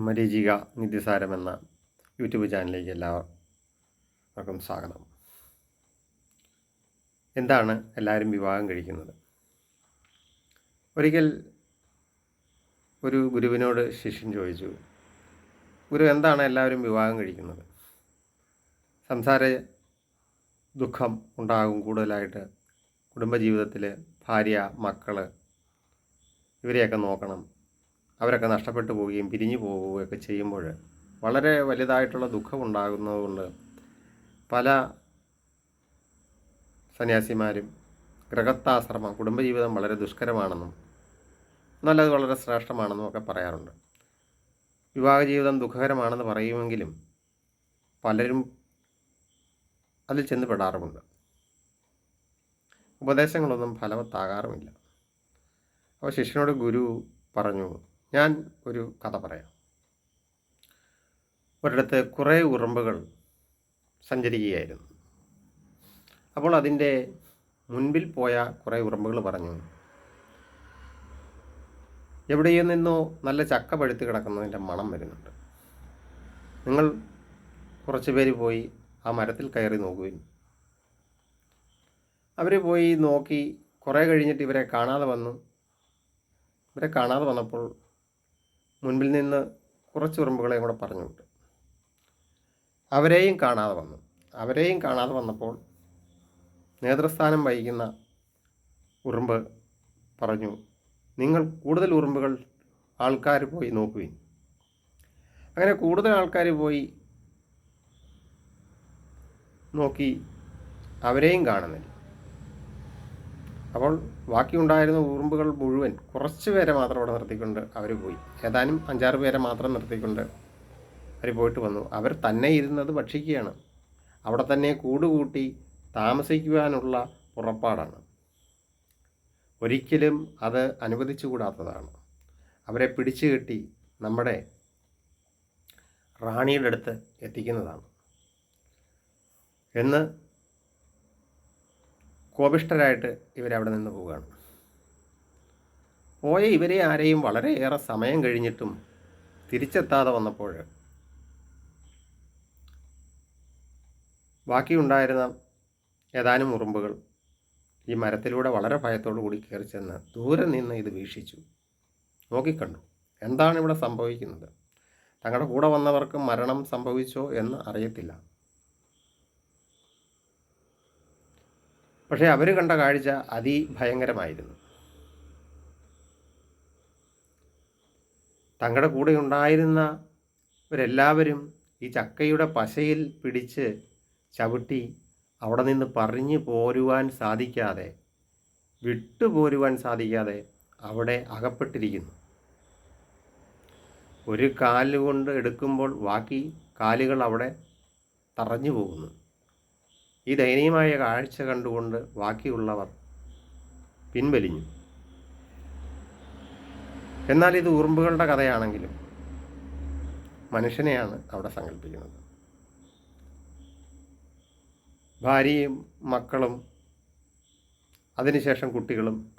മരീചിക നിത്യസാരം എന്ന യൂട്യൂബ് ചാനലിലേക്ക് എല്ലാവർക്കും സ്വാഗതം. എന്താണ് എല്ലാവരും വിവാഹം കഴിക്കുന്നത്? ഒരിക്കൽ ഒരു ഗുരുവിനോട് ശിഷ്യൻ ചോദിച്ചു, ഗുരു, എന്താണ് എല്ലാവരും വിവാഹം കഴിക്കുന്നത്? സംസാര ദുഃഖം ഉണ്ടാകും കൂടുതലായിട്ട്. കുടുംബജീവിതത്തിൽ ഭാര്യ, മക്കൾ ഇവരെയൊക്കെ നോക്കണം. അവരൊക്കെ നഷ്ടപ്പെട്ടു പോവുകയും പിരിഞ്ഞു പോവുകയൊക്കെ ചെയ്യുമ്പോൾ വളരെ വലുതായിട്ടുള്ള ദുഃഖം ഉണ്ടാകുന്നതുകൊണ്ട് പല സന്യാസിമാരും ഗൃഹസ്ഥാശ്രമം, കുടുംബജീവിതം വളരെ ദുഷ്കരമാണെന്നും എന്നാൽ അത് വളരെ ശ്രേഷ്ഠമാണെന്നും ഒക്കെ പറയാറുണ്ട്. വിവാഹ ജീവിതം ദുഃഖകരമാണെന്ന് പറയുമെങ്കിലും പലരും അതിൽ ചെന്ന് പെടാറുമുണ്ട്. ഉപദേശങ്ങളൊന്നും ഫലവത്താകാറുമില്ല. അപ്പോൾ ശിഷ്യനോട് ഗുരു പറഞ്ഞു, ഞാൻ ഒരു കഥ പറയാം. ഒരിടത്ത് കുറേ ഉറുമ്പുകൾ സഞ്ചരിക്കുകയായിരുന്നു. അപ്പോൾ അതിൻ്റെ മുൻപിൽ പോയ കുറേ ഉറുമ്പുകൾ പറഞ്ഞു, എവിടെയോ നിന്നോ നല്ല ചക്ക പഴുത്ത് കിടക്കുന്നതിൻ്റെ മണം വരുന്നുണ്ട്. നിങ്ങൾ കുറച്ച് പേര് പോയി ആ മരത്തിൽ കയറി നോക്കുവിൻ. അവർ പോയി നോക്കി. കുറേ കഴിഞ്ഞിട്ട് ഇവരെ കാണാതെ വന്നപ്പോൾ മുൻപിൽ നിന്ന് കുറച്ച് ഉറുമ്പുകളെയും കൂടെ പറഞ്ഞു വിട്ടു. അവരെയും കാണാതെ വന്നപ്പോൾ നേതൃസ്ഥാനം വഹിക്കുന്ന ഉറുമ്പ് പറഞ്ഞു, നിങ്ങൾ കൂടുതൽ ആൾക്കാർ പോയി നോക്കുവിൻ. അങ്ങനെ കൂടുതൽ ആൾക്കാർ പോയി നോക്കി, അവരെയും കാണുന്നില്ല. അപ്പോൾ ബാക്കിയുണ്ടായിരുന്ന ഉറുമ്പുകൾ മുഴുവൻ കുറച്ച് പേരെ മാത്രം അവിടെ നിർത്തിക്കൊണ്ട് അവർ പോയി. ഏതാനും 5-6 പേരെ മാത്രം നിർത്തിക്കൊണ്ട് അവർ പോയിട്ട് വന്നു. അവർ തന്നെ ഇരുന്നത് ഭക്ഷിക്കുകയാണ്. അവിടെ തന്നെ കൂടുകൂട്ടി താമസിക്കുവാനുള്ള പുറപ്പാടാണ്. ഒരിക്കലും അത് അനുവദിച്ചുകൂടാത്തതാണ്. അവരെ പിടിച്ചു കെട്ടി നമ്മുടെ റാണിയുടെ അടുത്ത് എത്തിക്കുന്നതാണ് എന്ന് കോപിഷ്ഠരായിട്ട് ഇവരവിടെ നിന്ന് പോവുകയാണ്. പോയ ഇവരെ ആരെയും വളരെയേറെ സമയം കഴിഞ്ഞിട്ടും തിരിച്ചെത്താതെ വന്നപ്പോൾ ബാക്കിയുണ്ടായിരുന്ന ഏതാനും ഉറുമ്പുകൾ ഈ മരത്തിലൂടെ വളരെ ഭയത്തോടു കൂടി കയറി ചെന്ന് ദൂരെ നിന്ന് ഇത് വീക്ഷിച്ചു, നോക്കിക്കണ്ടു. എന്താണ് ഇവിടെ സംഭവിക്കുന്നത്? തങ്ങളുടെ കൂടെ വന്നവർക്ക് മരണം സംഭവിച്ചോ എന്ന് അറിയത്തില്ല. പക്ഷേ അവർ കണ്ട കാഴ്ച അതിഭയങ്കരമായിരുന്നു. തങ്ങളുടെ കൂടെ ഉണ്ടായിരുന്നവരെല്ലാവരും ഈ ചക്കയുടെ പശയിൽ പിടിച്ച് ചവിട്ടി അവിടെ നിന്ന് വിട്ടുപോരുവാൻ സാധിക്കാതെ അവിടെ അകപ്പെട്ടിരിക്കുന്നു. ഒരു കാലുകൊണ്ട് എടുക്കുമ്പോൾ ബാക്കി കാലുകൾ അവിടെ തറഞ്ഞു പോകുന്നു. ഈ ദയനീയമായ കാഴ്ച കണ്ടുകൊണ്ട് ബാക്കിയുള്ളവർ പിൻവലിഞ്ഞു. എന്നാൽ ഇത് ഉറുമ്പുകളുടെ കഥയാണെങ്കിലും മനുഷ്യനെയാണ് അവിടെ സങ്കല്പിക്കുന്നത്. ഭാര്യയും മക്കളും അതിനുശേഷം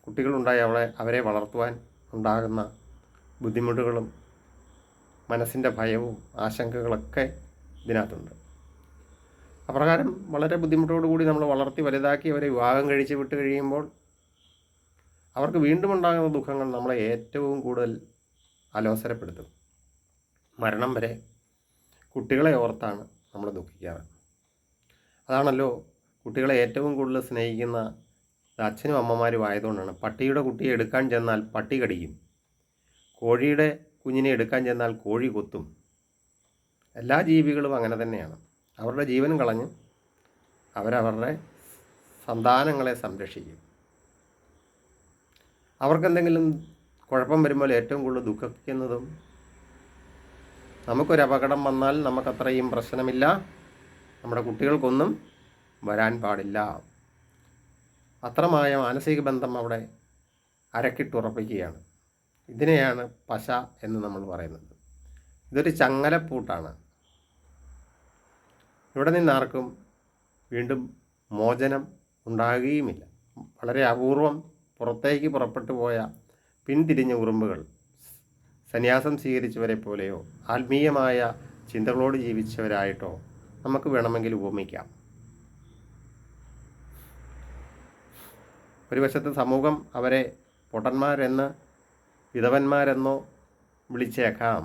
കുട്ടികളുണ്ടായി അവരെ വളർത്തുവാൻ ഉണ്ടാകുന്ന ബുദ്ധിമുട്ടുകളും മനസ്സിൻ്റെ ഭയവും ആശങ്കകളൊക്കെ ഇതിനകത്തുണ്ട്. അപ്രകാരം വളരെ ബുദ്ധിമുട്ടോടുകൂടി നമ്മൾ വളർത്തി വലുതാക്കി അവരെ വിവാഹം കഴിച്ച് വിട്ട് കഴിയുമ്പോൾ അവർക്ക് വീണ്ടും ഉണ്ടാകുന്ന ദുഃഖങ്ങൾ നമ്മളെ ഏറ്റവും കൂടുതൽ അലോസരപ്പെടുത്തും. മരണം വരെ കുട്ടികളെ ഓർത്താണ് നമ്മൾ ദുഃഖിക്കാറ്. അതാണല്ലോ കുട്ടികളെ ഏറ്റവും കൂടുതൽ സ്നേഹിക്കുന്ന അച്ഛനും അമ്മമാരും ആയതുകൊണ്ടാണ്. പട്ടിയുടെ കുട്ടിയെ എടുക്കാൻ ചെന്നാൽ പട്ടി കടിക്കും, കോഴിയുടെ കുഞ്ഞിനെ എടുക്കാൻ ചെന്നാൽ കോഴി കൊത്തും. എല്ലാ ജീവികളും അങ്ങനെ തന്നെയാണ്. അവരുടെ ജീവൻ കളഞ്ഞ് അവരവരുടെ സന്താനങ്ങളെ സംരക്ഷിക്കും. അവർക്കെന്തെങ്കിലും കുഴപ്പം വരുമ്പോൾ ഏറ്റവും കൂടുതൽ ദുഃഖിക്കുന്നതും, നമുക്കൊരപകടം വന്നാൽ നമുക്കത്രയും പ്രശ്നമില്ല, നമ്മുടെ കുട്ടികൾക്കൊന്നും വരാൻ പാടില്ല. അത്രമായ മാനസിക ബന്ധം അവിടെ അരക്കിട്ടുറപ്പിക്കുകയാണ്. ഇതിനെയാണ് പശ എന്ന് നമ്മൾ പറയുന്നത്. ഇതൊരു ചങ്ങലപ്പൂട്ടാണ്. ഇവിടെ നിന്നാർക്കും വീണ്ടും മോചനം ഉണ്ടാകുകയുമില്ല. വളരെ അപൂർവം പുറത്തേക്ക് പുറപ്പെട്ടു പോയ പിന്തിരിഞ്ഞ ഉറുമ്പുകൾ സന്യാസം സ്വീകരിച്ചവരെ പോലെയോ ആത്മീയമായ ചിന്തകളോട് ജീവിച്ചവരായിട്ടോ നമുക്ക് വേണമെങ്കിൽ ഉപമിക്കാം. ഒരു വശത്ത് സമൂഹം അവരെ പൊട്ടന്മാരെന്ന് വിധവന്മാരെന്നോ വിളിച്ചേക്കാം.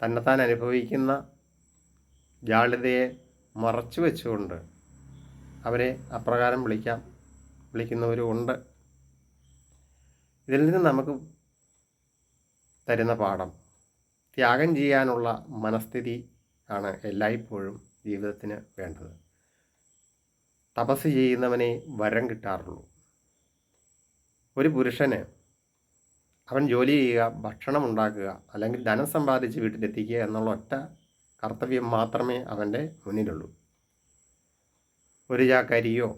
തന്നെത്താൻ അനുഭവിക്കുന്ന ജാള്യതയെ മറച്ചു വെച്ചുകൊണ്ട് അവരെ അപ്രകാരം വിളിക്കുന്നവരും ഉണ്ട്. ഇതിൽ നിന്ന് നമുക്ക് തരുന്ന പാഠം ത്യാഗം ചെയ്യാനുള്ള മനസ്ഥിതി ആണ് എല്ലായ്പ്പോഴും ജീവിതത്തിന് വേണ്ടത്. തപസ് ചെയ്യുന്നവനെ വരം കിട്ടാറുള്ളൂ. ഒരു പുരുഷന് അവൻ ജോലി ചെയ്യുക, ഭക്ഷണം ഉണ്ടാക്കുക, അല്ലെങ്കിൽ ധനം സമ്പാദിച്ച് വീട്ടിലെത്തിക്കുക എന്നുള്ള ഒറ്റ കർത്തവ്യം മാത്രമേ അവൻ്റെ മുന്നിലുള്ളൂ. ഒരു ചാക്കരിയോ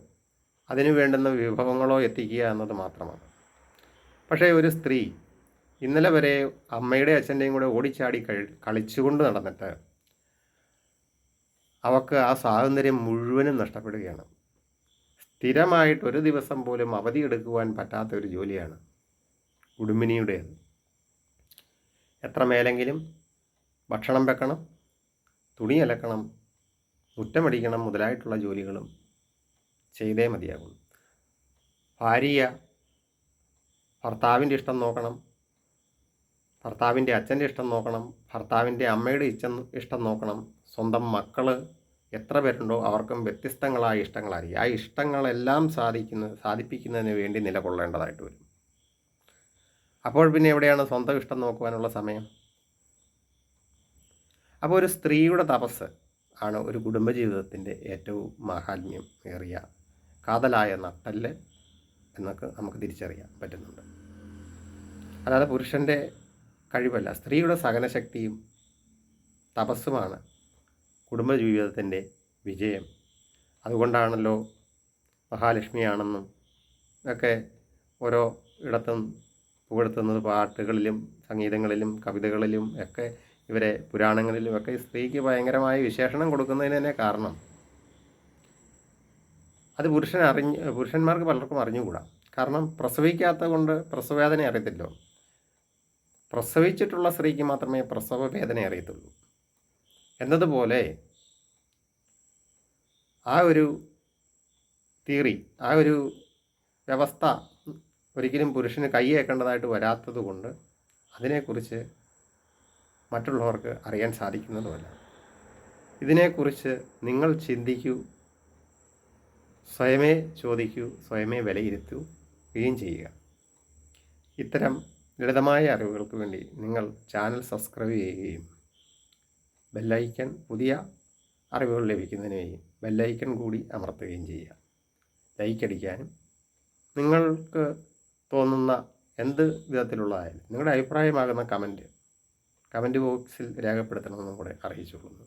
അതിനു വേണ്ടുന്ന വിഭവങ്ങളോ എത്തിക്കുക എന്നത് മാത്രമാണ്. പക്ഷേ ഒരു സ്ത്രീ ഇന്നലെ വരെ അമ്മയുടെ അച്ഛൻ്റെയും കൂടെ ഓടിച്ചാടി കളിച്ചുകൊണ്ട് നടന്നിട്ട് അവൾക്ക് ആ സ്വാതന്ത്ര്യം മുഴുവനും നഷ്ടപ്പെടുകയാണ്. സ്ഥിരമായിട്ട് ഒരു ദിവസം പോലും അവധിയെടുക്കുവാൻ പറ്റാത്ത ഒരു ജോലിയാണ് കുടുംബിനിയുടേത്. എത്ര മേലെങ്കിലും ഭക്ഷണം വെക്കണം, തുണി അലക്കണം, മുറ്റമടിക്കണം മുതലായിട്ടുള്ള ജോലികളും ചെയ്തേ മതിയാകും. ഭാര്യ ഭർത്താവിൻ്റെ ഇഷ്ടം നോക്കണം, ഭർത്താവിൻ്റെ അച്ഛൻ്റെ ഇഷ്ടം നോക്കണം, ഭർത്താവിൻ്റെ അമ്മയുടെ ഇഷ്ടം നോക്കണം. സ്വന്തം മക്കൾ എത്ര പേരുണ്ടോ അവർക്കും വ്യത്യസ്തങ്ങളായ ഇഷ്ടങ്ങളായിരിക്കും. ആ ഇഷ്ടങ്ങളെല്ലാം സാധിപ്പിക്കുന്നതിന് വേണ്ടി നിലകൊള്ളേണ്ടതായിട്ട് വരും. അപ്പോൾ പിന്നെ എവിടെയാണ് സ്വന്തം ഇഷ്ടം നോക്കുവാനുള്ള സമയം? അപ്പോൾ ഒരു സ്ത്രീയുടെ തപസ് ആണ് ഒരു കുടുംബജീവിതത്തിൻ്റെ ഏറ്റവും മാഹാത്മ്യം ഏറിയ കാതലായ നട്ടല് എന്നൊക്കെ നമുക്ക് തിരിച്ചറിയാൻ പറ്റുന്നുണ്ട്. അല്ലാതെ പുരുഷൻ്റെ കഴിവല്ല. സ്ത്രീയുടെ സഹനശക്തിയും തപസ്സുമാണ് കുടുംബജീവിതത്തിൻ്റെ വിജയം. അതുകൊണ്ടാണല്ലോ മഹാലക്ഷ്മിയാണെന്നും ഒക്കെ ഓരോ ഇടത്തും പുകഴ്ത്തുന്നത്. പാട്ടുകളിലും സംഗീതങ്ങളിലും കവിതകളിലും ഒക്കെ ഇവരെ പുരാണങ്ങളിലും ഒക്കെ സ്ത്രീക്ക് ഭയങ്കരമായ വിശേഷണം കൊടുക്കുന്നതിന് തന്നെ കാരണം അത് പുരുഷന്മാർക്ക് പലർക്കും അറിഞ്ഞുകൂടാ. കാരണം പ്രസവിക്കാത്ത കൊണ്ട് പ്രസവവേദന അറിയത്തില്ലോ. പ്രസവിച്ചിട്ടുള്ള സ്ത്രീക്ക് മാത്രമേ പ്രസവ വേദന അറിയത്തുള്ളൂ എന്നതുപോലെ ആ ഒരു തിയറി, ആ ഒരു വ്യവസ്ഥ ഒരിക്കലും പുരുഷന് കൈയേക്കേണ്ടതായിട്ട് വരാത്തത് കൊണ്ട് അതിനെക്കുറിച്ച് മറ്റുള്ളവർക്ക് അറിയാൻ സാധിക്കുന്നതുമല്ല. ഇതിനെക്കുറിച്ച് നിങ്ങൾ ചിന്തിക്കൂ, സ്വയമേ ചോദിക്കൂ, സ്വയമേ വിലയിരുത്തുകയും ചെയ്യുക. ഇത്തരം ലളിതമായ അറിവുകൾക്ക് വേണ്ടി നിങ്ങൾ ചാനൽ സബ്സ്ക്രൈബ് ചെയ്യുകയും ബെല്ലൈക്കൺ പുതിയ അറിവുകൾ ലഭിക്കുന്നതിനായി ബെല്ലൈക്കൺ കൂടി അമർത്തുകയും ചെയ്യുക. ലൈക്ക് അടിക്കാനും നിങ്ങൾക്ക് തോന്നുന്ന എന്ത് വിധത്തിലുള്ളതായാലും നിങ്ങളുടെ അഭിപ്രായമാകുന്ന കമൻറ്റ് ബോക്സിൽ രേഖപ്പെടുത്തണമെന്നും കൂടെ അറിയിച്ചുകൊള്ളുന്നു.